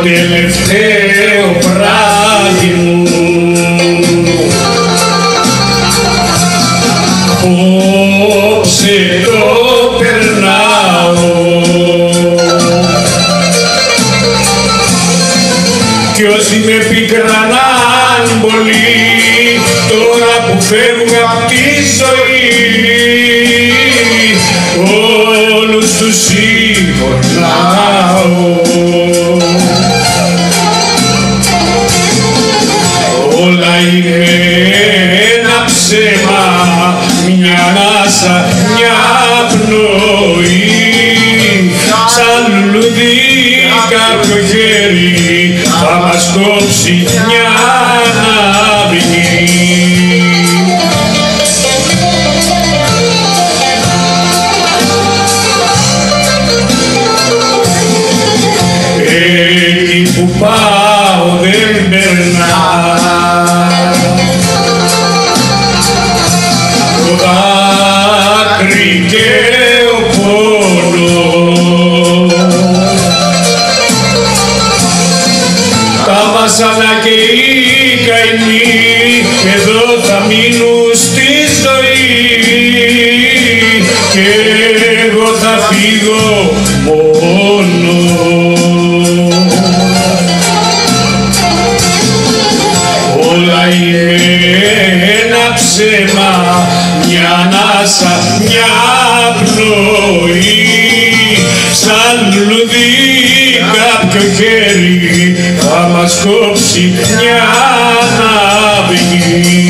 τελευταίο βράδυ μου απόψε το περνάω κι όσοι με πικρανάν πολύ τώρα που φεύγω απ' τη ζωή όλους τους συγχωρνάω. Όλα είναι ένα ψέμα, μια ανάσα, μια πνοή σαν λουλούδι κάποιο χέρι θα μας κόψει μια αυγή. Εκεί που πάω δεν περνά το δάκρυ και ο πόνος, τα βασανά και οι καημοί εδώ θα μείνουν στη ζωή και εγώ θα φύγω μόνος. Όλα είναι ένα ψέμα, μια ανάσα, μια πνοή σαν λουλούδι κάποιο χέρι θα μας κόψει μια αυγή.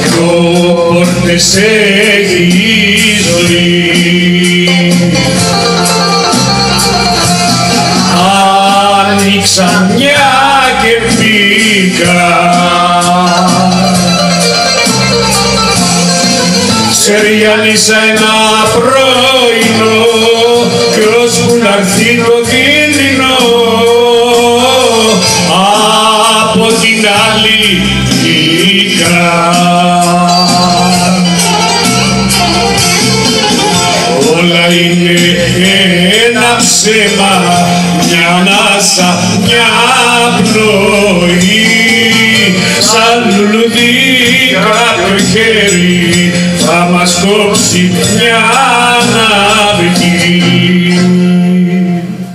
Δυο πόρτες έχει η ζωή, άνοιξα μια και μπήκα, σεριανίσα ένα πρωινό κι ώσπου να έρθει το δειλινό από την άλλη βγήκα. Όλα είναι ένα ψέμα, μια ανάσα, μια πνοή σαν λουλούδι κάποιο χέρι θα μας κόψει μια αυγή.